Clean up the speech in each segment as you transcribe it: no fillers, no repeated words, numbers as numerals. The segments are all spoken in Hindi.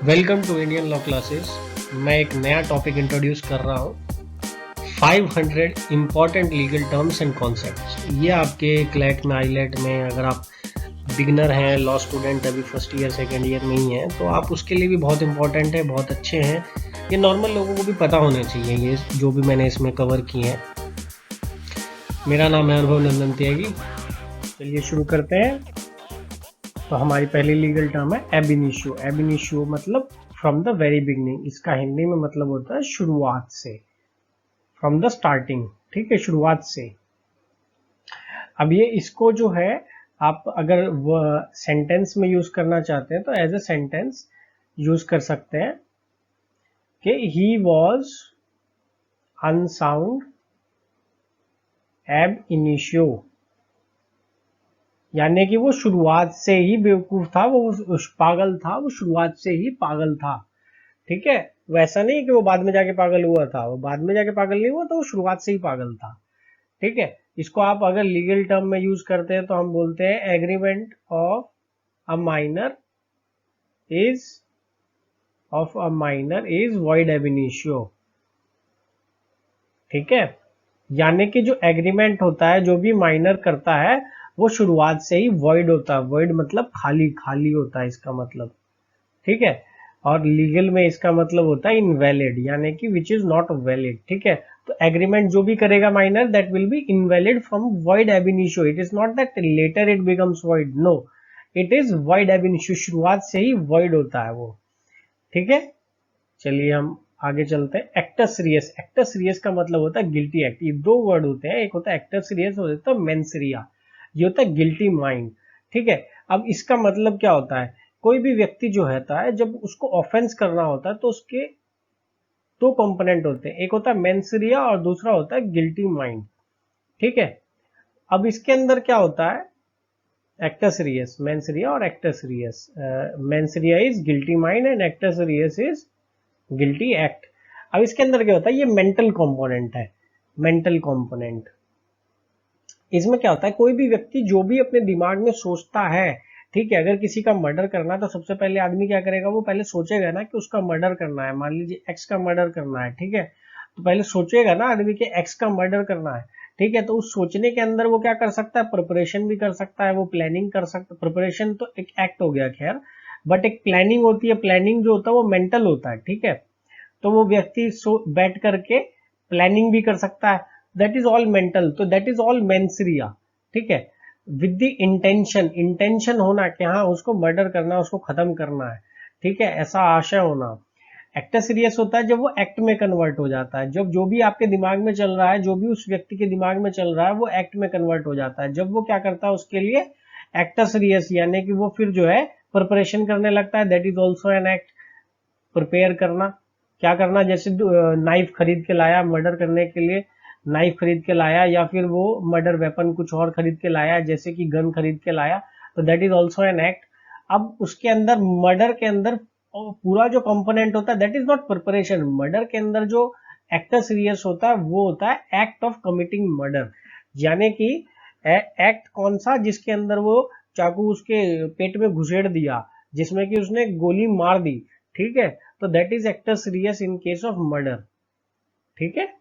Welcome to Indian law classes. मैं एक नया टॉपिक इंट्रोड्यूस कर रहा हूँ, 500 important legal terms and concepts. ये आपके क्लैट में, आईलेट में, अगर आप बिगनर हैं, लॉ स्टूडेंट अभी फर्स्ट ईयर सेकेंड ईयर में ही हैं, तो आप उसके लिए भी बहुत इंपॉर्टेंट है, बहुत अच्छे हैं। ये नॉर्मल लोगों को भी पता होने चाहिए, ये जो भी मैंने इसमें कवर किए हैं। मेरा नाम है अनुभव नंदन त्यागी। चलिए शुरू करते हैं। तो हमारी पहली लीगल टर्म है एब इनिशियो। एब इनिशियो मतलब फ्रॉम द वेरी बिगनिंग। इसका हिंदी में मतलब होता है शुरुआत से, फ्रॉम द स्टार्टिंग। ठीक है, शुरुआत से। अब ये इसको जो है आप अगर सेंटेंस में यूज करना चाहते हैं तो एज ए सेंटेंस यूज कर सकते हैं कि ही वॉज अनसाउंड एब इनिशियो, यानी कि वो शुरुआत से ही बेवकूफ था, वो पागल था, वो शुरुआत से ही पागल था। ठीक है, वैसा नहीं कि वो बाद में जाके पागल हुआ था, वो बाद में जाके पागल नहीं हुआ, तो वो शुरुआत से ही पागल था। ठीक है, इसको आप अगर लीगल टर्म में यूज करते हैं तो हम बोलते हैं agreement of a minor is void ab initio. ठीक है, यानी कि जो एग्रीमेंट होता है, जो भी माइनर करता है, वो शुरुआत से ही वॉइड होता है। वॉइड मतलब खाली, खाली होता है इसका मतलब। ठीक है, और लीगल में इसका मतलब होता है इनवैलिड, यानी कि विच इज नॉट वैलिड। ठीक है, तो एग्रीमेंट जो भी करेगा minor, that will be invalid from void ab initio. It is not that later it becomes void, no, it is void ab initio, शुरुआत से ही वॉइड होता है वो। ठीक है, चलिए हम आगे चलते हैं। एक्टस रियस। एक्टस रियस का मतलब होता है गिल्टी एक्ट। ये दो वर्ड होते हैं, एक होता है एक्टस रियस, होता है मेंस रिया। ये होता है गिल्टी माइंड। ठीक है, अब इसका मतलब क्या होता है, कोई भी व्यक्ति जो होता है, जब उसको ऑफेंस करना होता है तो उसके दो कंपोनेंट होते हैं, एक होता है मेंस रिया और दूसरा होता है गिल्टी माइंड। ठीक है, अब इसके अंदर क्या होता है, एक्टस रियस, मेंस रिया और actus reus. Mens rea is guilty mind and actus reus is guilty act. अब इसके अंदर क्या होता है, ये मेंटल कंपोनेंट है, मेंटल कंपोनेंट। इसमें क्या होता है, कोई भी व्यक्ति जो भी अपने दिमाग में सोचता है, ठीक है, अगर किसी का मर्डर करना है तो सबसे पहले आदमी क्या करेगा, वो पहले सोचेगा ना कि उसका मर्डर करना है। मान लीजिए एक्स का मर्डर करना है, ठीक है, तो पहले सोचेगा ना आदमी कि एक्स का मर्डर करना है। ठीक है, तो उस सोचने के अंदर वो क्या कर सकता है, प्रिपरेशन भी कर सकता है, वो प्लानिंग कर सकता है। प्रिपरेशन तो एक एक्ट हो गया खैर, बट एक प्लानिंग होती है। प्लानिंग जो होता है वो मेंटल होता है। ठीक है, तो वो व्यक्ति बैठ करके प्लानिंग भी कर सकता है, दैट इज ऑल मेंटल, तो दैट इज ऑल मेंसरिया। ठीक है, विद द इंटेंशन, इंटेंशन होना कि हाँ उसको मर्डर करना है, उसको खत्म करना है। ठीक है, ऐसा आशय होना। एक्टस सीरियस होता है जब वो एक्ट में कन्वर्ट हो जाता है, जब जो भी आपके दिमाग में चल रहा है, जो भी उस व्यक्ति के दिमाग में चल रहा है, वो एक्ट में कन्वर्ट हो जाता है। जब वो क्या करता है उसके लिए एक्टस सीरियस, यानी कि वो फिर जो है प्रिपरेशन करने लगता है, that is also an act. Prepare करना, क्या करना, जैसे नाइफ खरीद के लाया मर्डर करने के लिए, नाइफ खरीद के लाया, या फिर वो मर्डर वेपन कुछ और खरीद के लाया, जैसे कि गन खरीद के लाया, तो that is also an act. अब उसके अंदर मर्डर के अंदर पूरा जो कंपोनेंट होता है, that is not preparation. Murder के अंदर जो एक्टर सीरियस होता है वो होता है एक्ट ऑफ कमिटिंग मर्डर, यानी कि एक्ट कौन सा, जिसके अंदर वो चाकू उसके पेट में घुसेड़ दिया, जिसमें कि उसने गोली मार दी। ठीक है, तो that is actor serious in case of murder. ठीक है,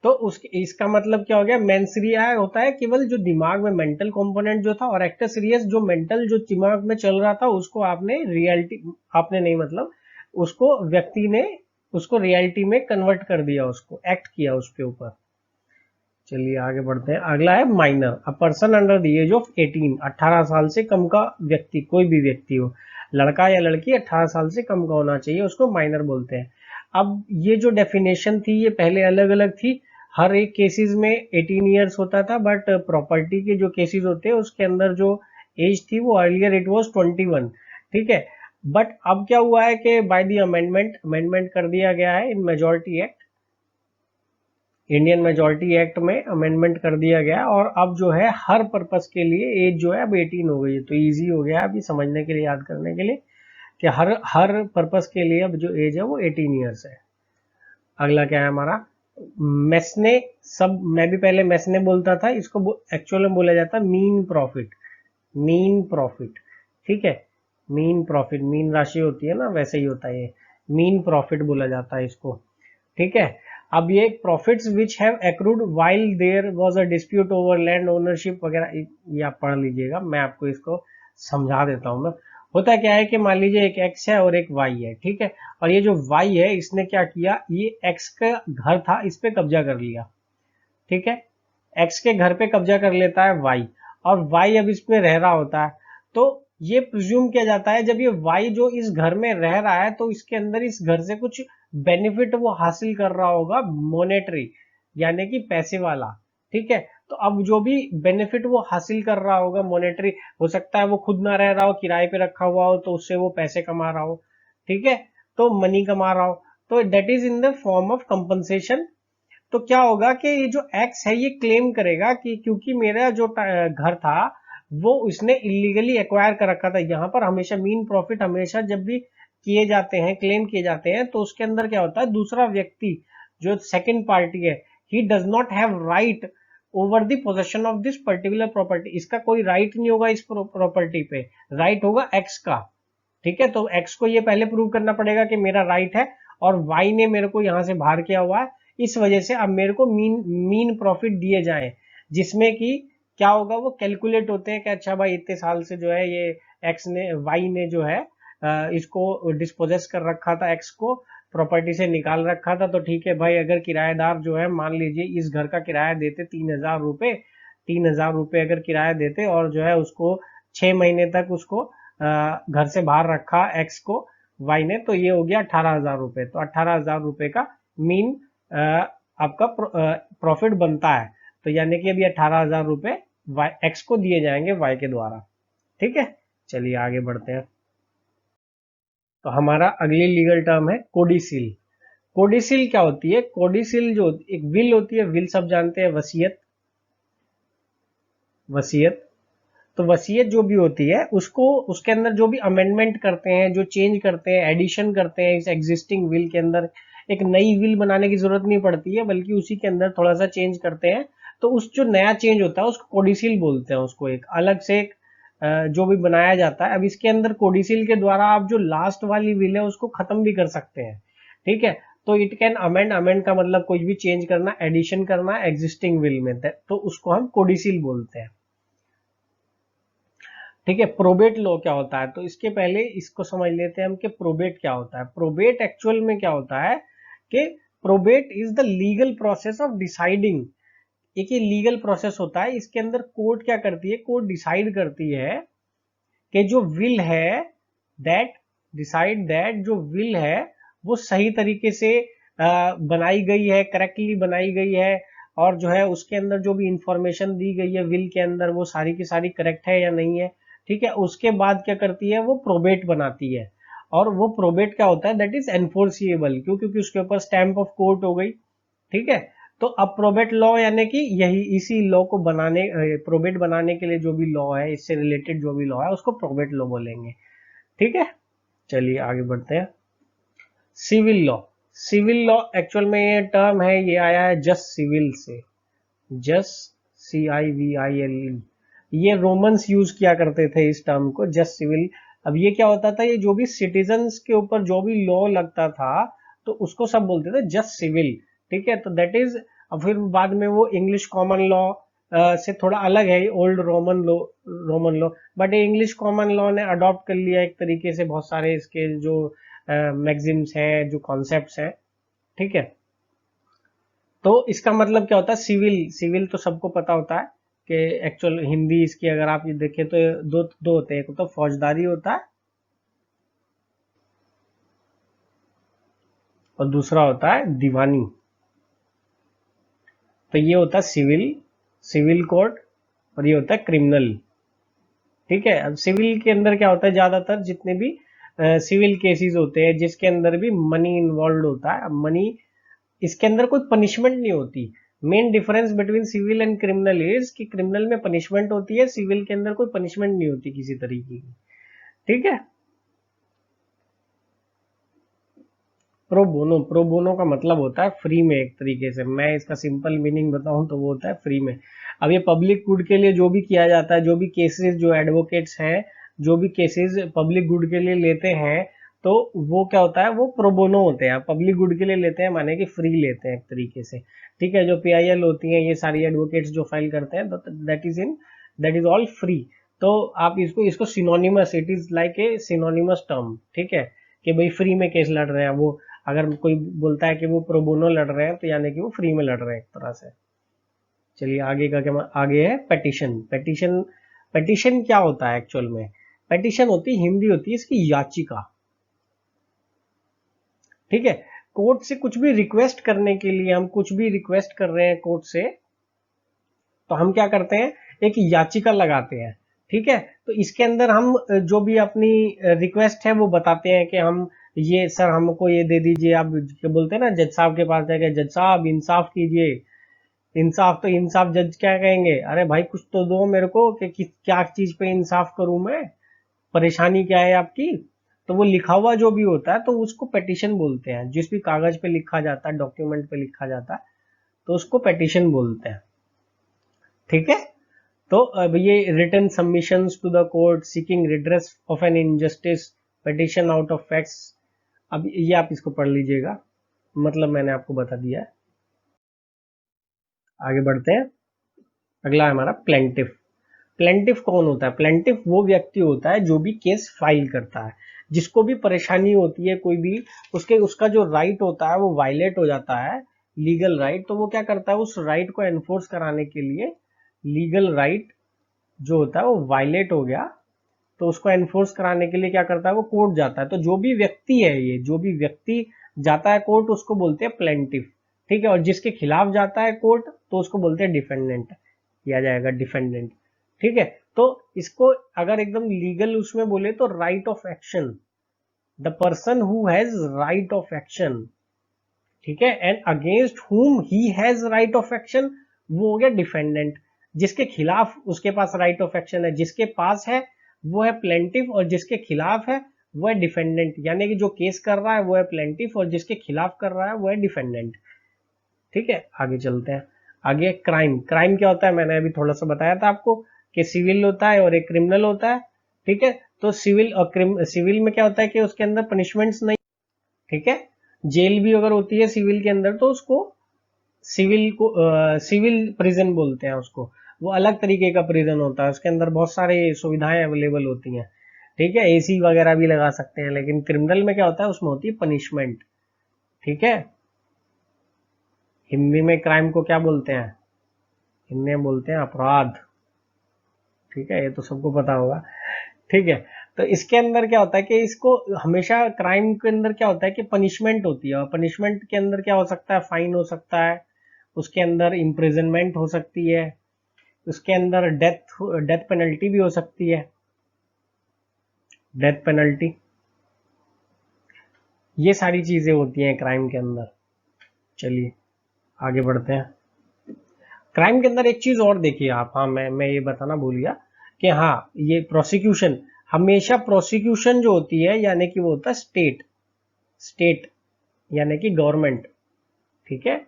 तो इसका मतलब क्या हो गया, मेंसरिया होता है केवल जो दिमाग में मेंटल कंपोनेंट जो था, और एक्टर सीरियस जो मेंटल जो दिमाग में चल रहा था उसको आपने रियलिटी, आपने नहीं मतलब उसको व्यक्ति ने उसको रियलिटी में कन्वर्ट कर दिया, उसको एक्ट किया उसके ऊपर। चलिए आगे बढ़ते हैं। अगला है minor. A person under the age of 18, 18 साल से कम का व्यक्ति, कोई भी व्यक्ति हो, लड़का या लड़की 18 साल से कम का होना चाहिए, उसको माइनर बोलते हैं। अब ये जो डेफिनेशन थी ये पहले अलग अलग थी, हर एक केसेस में 18 ईयर्स होता था, बट प्रॉपर्टी के जो केसेस होते हैं उसके अंदर जो एज थी वो अर्लियर इट वाज 21। ठीक है, बट अब क्या हुआ है कि बाय द अमेंडमेंट कर दिया गया है in majority act, Indian majority act में अमेंडमेंट कर दिया गया, और अब जो है हर पर्पस के लिए एज जो है अब 18 हो गई है। तो इजी हो गया अभी समझने के लिए, याद करने के लिए, कि हर हर पर्पस के लिए अब जो एज है वो 18 ईयर्स है। अगला क्या है हमारा, मेसने। सब मैं भी पहले मेसने बोलता था, इसको एक्चुअल में बोला जाता है मीन प्रॉफिट, मीन प्रॉफिट। ठीक है, मीन प्रॉफिट, मीन राशि होती है ना, वैसे ही होता है ये, मीन प्रॉफिट बोला जाता है इसको। ठीक है, अब ये profits which have accrued while there was a dispute over land ownership वगैरह, ये आप पढ़ लीजिएगा, मैं आपको इसको समझा देता हूँ मैं। होता क्या है कि मान लीजिए एक एक्स है और एक वाई है, ठीक है, और ये जो वाई है इसने क्या किया, ये एक्स का घर था, इस पे कब्जा कर लिया। ठीक है, एक्स के घर पे कब्जा कर लेता है वाई, और वाई अब इसमें रह रहा होता है। तो ये प्रिज्यूम किया जाता है जब ये वाई जो इस घर में रह रहा है तो इसके अंदर इस घर से कुछ बेनिफिट वो हासिल कर रहा होगा, मोनेटरी यानी कि पैसे वाला। ठीक है, तो अब जो भी बेनिफिट वो हासिल कर रहा होगा मोनेटरी, हो सकता है वो खुद ना रह रहा हो, किराए पे रखा हुआ हो, तो उससे वो पैसे कमा रहा हो। ठीक है, तो मनी कमा रहा हो, तो that is in the form of compensation. तो क्या होगा कि ये जो एक्स है ये क्लेम करेगा कि क्योंकि मेरा जो घर था वो इसने इलीगली एक्वायर कर रखा था। यहाँ पर हमेशा मीन प्रॉफिट हमेशा जब भी किए जाते हैं, क्लेम किए जाते हैं, तो उसके अंदर क्या होता है, दूसरा व्यक्ति जो सेकंड पार्टी है, he does not have right over the possession of this particular property. इसका कोई राइट नहीं होगा इस प्रॉपर्टी पे, राइट होगा एक्स का। ठीक है, तो एक्स को ये पहले प्रूव करना पड़ेगा कि मेरा राइट है, और वाई ने मेरे को यहां से बाहर किया हुआ है, इस वजह से अब मेरे को मीन प्रॉफिट दिए जाए, जिसमें कि क्या होगा, वो कैलकुलेट होते हैं कि अच्छा भाई इतने साल से जो है ये एक्स ने, वाई ने जो है इसको डिस्पोजेस कर रखा था, एक्स को प्रॉपर्टी से निकाल रखा था। तो ठीक है भाई, अगर किराएदार जो है मान लीजिए इस घर का किराया देते 3,000 रुपए, 3,000 रुपए अगर किराया देते, और जो है उसको 6 महीने तक उसको घर से बाहर रखा एक्स को वाई ने, तो ये हो गया 18,000 रुपए। तो 18,000 रुपए का मीन आपका प्रॉफिट बनता है। तो यानी कि अभी 18,000 रुपए एक्स को दिए जाएंगे वाई के द्वारा। ठीक है, चलिए आगे बढ़ते हैं। तो हमारा अगली लीगल टर्म है कोडिसिल। कोडिसिल क्या होती है, कोडिसिल जो एक विल होती है, विल सब जानते हैं, वसीयत, वसीयत। तो वसीयत जो भी होती है उसको, उसके अंदर जो भी अमेंडमेंट करते हैं, जो चेंज करते हैं, एडिशन करते हैं इस एग्जिस्टिंग विल के अंदर, एक नई विल बनाने की जरूरत नहीं पड़ती है, बल्कि उसी के अंदर थोड़ा सा चेंज करते हैं, तो उस जो नया चेंज होता है उसको कोडिसिल बोलते हैं। उसको एक अलग से एक जो भी बनाया जाता है। अब इसके अंदर कोडिसिल के द्वारा आप जो लास्ट वाली विल है उसको खत्म भी कर सकते हैं। ठीक है, तो इट कैन अमेंड, अमेंड का मतलब कुछ भी चेंज करना, एडिशन करना एग्जिस्टिंग विल में, तो उसको हम कोडिसिल बोलते हैं। ठीक है, प्रोबेट लॉ क्या होता है, तो इसके पहले इसको समझ लेते हैं हम कि प्रोबेट क्या होता है। प्रोबेट एक्चुअल में क्या होता है कि probate is the legal process of deciding. एक ये लीगल प्रोसेस होता है, इसके अंदर कोर्ट क्या करती है, कोर्ट डिसाइड करती है कि जो विल है, दैट डिसाइड दैट जो विल है वो सही तरीके से बनाई गई है, करेक्टली बनाई गई है, और जो है उसके अंदर जो भी इंफॉर्मेशन दी गई है विल के अंदर वो सारी की सारी करेक्ट है या नहीं है। ठीक है, उसके बाद क्या करती है, वो प्रोबेट बनाती है, और वो प्रोबेट क्या होता है, दैट इज एनफोर्सिएबल, क्यों, क्योंकि उसके ऊपर स्टैंप ऑफ कोर्ट हो गई। ठीक है, तो अब प्रोबेट लॉ यानी कि यही, इसी लॉ को बनाने, प्रोबेट बनाने के लिए जो भी लॉ है, इससे रिलेटेड जो भी लॉ है उसको प्रोबेट लॉ बोलेंगे। ठीक है, चलिए आगे बढ़ते हैं। Civil law. Civil law actual में ये टर्म है, ये आया है जस्ट सिविल से, जस्ट CIVIL। ये रोमन्स यूज किया करते थे इस टर्म को, जस्ट सिविल। अब ये क्या होता था, ये जो भी सिटीजन्स के ऊपर जो भी लॉ लगता था तो उसको सब बोलते थे जस्ट सिविल। ठीक है, तो दैट इज, अब फिर बाद में वो इंग्लिश कॉमन लॉ से थोड़ा अलग है, old Roman law, Roman law, but ये इंग्लिश कॉमन लॉ ने अडॉप्ट कर लिया एक तरीके से बहुत सारे इसके जो मैगजिम्स हैं, जो कॉन्सेप्ट्स हैं। ठीक है, तो इसका मतलब क्या होता है, सिविल, सिविल तो सबको पता होता है कि एक्चुअल हिंदी इसकी अगर आप ये देखें तो दो दो होते हैं, एक तो फौजदारी होता है और दूसरा होता है दीवानी। तो ये होता है सिविल, सिविल कोड, और ये होता है क्रिमिनल। ठीक है, अब सिविल के अंदर क्या होता है, ज्यादातर जितने भी सिविल केसेस होते हैं जिसके अंदर भी मनी इन्वॉल्व होता है, मनी, इसके अंदर कोई पनिशमेंट नहीं होती। Main difference between civil and criminal is कि क्रिमिनल में पनिशमेंट होती है, सिविल के अंदर कोई पनिशमेंट नहीं होती किसी तरीके की। ठीक है, प्रो बोनो, प्रो बोनो का मतलब होता है फ्री में, एक तरीके से मैं इसका सिंपल मीनिंग बताऊं तो वो होता है फ्री में। अब ये पब्लिक गुड के लिए जो भी किया जाता है, जो भी केसेस जो एडवोकेट्स हैं जो भी केसेस पब्लिक गुड के लिए लेते हैं तो वो क्या होता है, वो प्रोबोनो होते हैं। पब्लिक गुड के लिए लेते हैं माने कि फ्री लेते हैं एक तरीके से, ठीक है। जो PIL होती हैं, ये सारी एडवोकेट्स जो फाइल करते हैं, दैट इज ऑल फ्री। तो आप इसको synonymous, it is like a synonymous term, ठीक है, कि भाई फ्री में केस लड़ रहे हैं वो। अगर कोई बोलता है कि वो प्रोबोनो लड़ रहे हैं तो यानी कि वो फ्री में लड़ रहे हैं एक तरह से। चलिए आगे का क्या, आगे है पेटिशन। पेटिशन क्या होता है एक्चुअल में? पेटिशन होती है, हिंदी होती है इसकी याचिका, ठीक है। कोर्ट से कुछ भी रिक्वेस्ट करने के लिए, हम कुछ भी रिक्वेस्ट कर रहे हैं कोर्ट से, तो हम क्या करते हैं, एक याचिका लगाते हैं, ठीक है। तो इसके अंदर हम जो भी अपनी रिक्वेस्ट है वो बताते हैं कि हम ये सर हमको ये दे दीजिए। आप बोलते हैं ना जज साहब के पास जाके, जज साहब इंसाफ कीजिए। इंसाफ तो इंसाफ जज क्या कहेंगे, अरे भाई कुछ तो दो मेरे को कि क्या चीज पे इंसाफ करूं मैं, परेशानी क्या है आपकी। तो वो लिखा हुआ जो भी होता है तो उसको पेटिशन बोलते हैं। जिस भी कागज पे लिखा जाता है, डॉक्यूमेंट पे लिखा जाता है, तो उसको पेटिशन बोलते हैं, ठीक है। तो अब ये written submissions to the court seeking redress of an injustice, petition out of facts. अब ये आप इसको पढ़ लीजिएगा, मतलब मैंने आपको बता दिया है। आगे बढ़ते हैं, अगला है हमारा प्लेंटिफ। प्लेंटिफ कौन होता है? प्लेंटिफ वो व्यक्ति होता है जो भी केस फाइल करता है, जिसको भी परेशानी होती है कोई भी, उसका जो राइट होता है वो वायलेट हो जाता है, लीगल राइट। तो वो क्या करता है, उस राइट को एनफोर्स कराने के लिए, लीगल राइट जो होता है वो वायलेट हो गया तो उसको एनफोर्स कराने के लिए क्या करता है, वो कोर्ट जाता है। तो जो भी व्यक्ति है, ये जो भी व्यक्ति जाता है कोर्ट, उसको बोलते हैं प्लेंटिफ, ठीक है। और जिसके खिलाफ जाता है कोर्ट तो उसको बोलते हैं डिफेंडेंट, किया जाएगा डिफेंडेंट, ठीक है। तो इसको अगर एकदम लीगल उसमें बोले तो right of action, the person who has right of action, ठीक है, एंड अगेंस्ट हुम he has right of action, वो हो गया डिफेंडेंट। जिसके खिलाफ उसके पास राइट ऑफ एक्शन है, जिसके पास है वो है प्लेंटिफ, और जिसके खिलाफ है वो है डिफेंडेंट। यानी कि जो केस कर रहा है वो है प्लेंटिफ और जिसके खिलाफ कर रहा है वो है डिफेंडेंट, ठीक है। आगे चलते हैं। आगे क्राइम। क्राइम क्या होता है, मैंने अभी थोड़ा सा बताया था आपको कि सिविल होता है और एक क्रिमिनल होता है, ठीक है। तो सिविल में क्या होता है कि उसके अंदर पनिशमेंट्स नहीं, ठीक है। जेल भी अगर होती है सिविल के अंदर तो उसको सिविल प्रिजन बोलते हैं उसको। वो अलग तरीके का प्रिजन होता है, उसके अंदर बहुत सारे सुविधाएं अवेलेबल होती हैं, ठीक है। AC वगैरह भी लगा सकते हैं। लेकिन क्रिमिनल में क्या होता है, उसमें होती है पनिशमेंट, ठीक है। हिंदी में क्राइम को क्या बोलते हैं, हिंदी में बोलते हैं अपराध, ठीक है, ये तो सबको पता होगा, ठीक है। तो इसके अंदर क्या होता है कि इसको हमेशा, क्राइम के अंदर क्या होता है कि पनिशमेंट होती है, और पनिशमेंट के अंदर क्या हो सकता है, फाइन हो सकता है, उसके अंदर इम्प्रिजनमेंट हो सकती है, उसके अंदर डेथ पेनल्टी भी हो सकती है, डेथ पेनल्टी, ये सारी चीजें होती हैं क्राइम के अंदर। चलिए आगे बढ़ते हैं। क्राइम के अंदर एक चीज और देखिए आप, हाँ मैं ये बताना भूल गया कि हाँ, ये प्रोसिक्यूशन, हमेशा प्रोसिक्यूशन जो होती है यानी कि वो होता है स्टेट यानी कि गवर्नमेंट, ठीक है।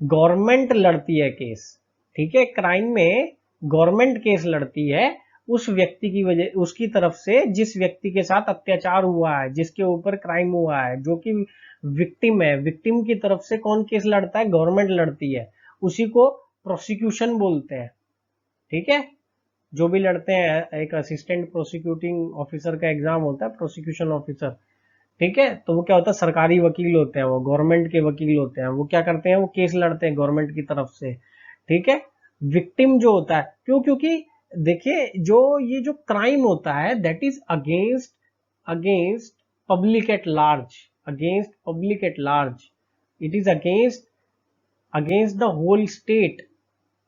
गवर्नमेंट लड़ती है केस, ठीक है। क्राइम में गवर्नमेंट केस लड़ती है उस व्यक्ति की वजह, उसकी तरफ से जिस व्यक्ति के साथ अत्याचार हुआ है, जिसके ऊपर क्राइम हुआ है, जो कि विक्टिम है, विक्टिम की तरफ से कौन केस लड़ता है, गवर्नमेंट लड़ती है, उसी को प्रोसिक्यूशन बोलते हैं, ठीक है। जो भी लड़ते हैं, एक असिस्टेंट प्रोसिक्यूटिंग ऑफिसर का एग्जाम होता है, प्रोसिक्यूशन ऑफिसर, ठीक है। तो वो क्या होता है, सरकारी वकील होते हैं, वो गवर्नमेंट के वकील होते हैं। वो क्या करते हैं, वो केस लड़ते हैं गवर्नमेंट की तरफ से, ठीक है। विक्टिम जो होता है, क्योंकि देखिए ये जो क्राइम होता है that is against public at large, against public at large, it is against the whole state,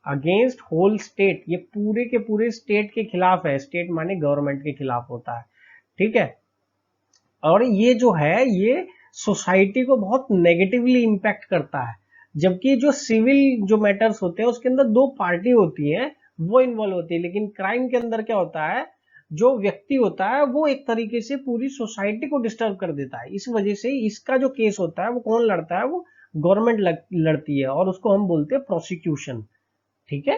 against whole state, ये पूरे के पूरे स्टेट के खिलाफ है, स्टेट माने गवर्नमेंट के खिलाफ होता है, ठीक है। और ये जो है ये सोसाइटी को बहुत नेगेटिवली इंपैक्ट करता है। जबकि जो सिविल जो मैटर्स होते हैं उसके अंदर दो पार्टी होती हैं, वो इन्वॉल्व होती है। लेकिन क्राइम के अंदर क्या होता है, जो व्यक्ति होता है वो एक तरीके से पूरी सोसाइटी को डिस्टर्ब कर देता है। इस वजह से इसका जो केस होता है वो कौन लड़ता है, वो गवर्नमेंट लड़ती है, और उसको हम बोलते हैं प्रोसिक्यूशन, ठीक है,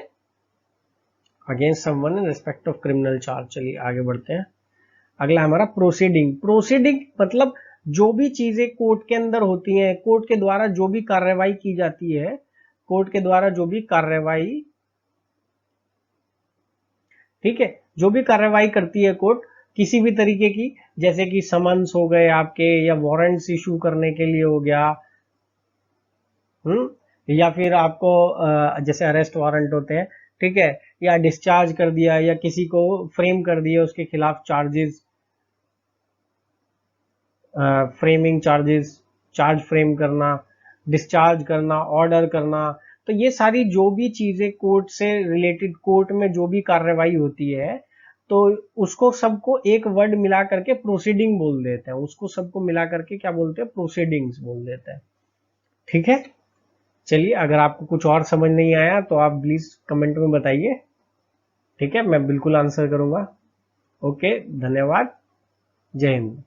against someone in respect of criminal charge. चलिए आगे बढ़ते हैं। अगला हमारा प्रोसीडिंग। प्रोसीडिंग मतलब जो भी चीजें कोर्ट के अंदर होती हैं, कोर्ट के द्वारा जो भी कार्रवाई की जाती है, कोर्ट के द्वारा जो भी कार्रवाई, ठीक है, जो भी कार्रवाई करती है कोर्ट किसी भी तरीके की, जैसे कि समन्स हो गए आपके, या वारंट्स इशू करने के लिए हो गया, या फिर आपको जैसे अरेस्ट वारंट होते हैं, ठीक है, या डिस्चार्ज कर दिया, या किसी को फ्रेम कर दिया, उसके खिलाफ charges, framing charges, charge frame करना, डिस्चार्ज करना, ऑर्डर करना, तो ये सारी जो भी चीजें कोर्ट से रिलेटेड, कोर्ट में जो भी कार्रवाई होती है, तो उसको सबको एक वर्ड मिला करके प्रोसीडिंग बोल देते हैं, उसको सबको मिला करके क्या बोलते हैं, प्रोसीडिंग्स बोल देते हैं। ठीक है, चलिए, अगर आपको कुछ और समझ नहीं आया तो आप प्लीज कमेंट में बताइए, ठीक है, मैं बिल्कुल आंसर करूंगा। ओके, धन्यवाद, जय हिंद।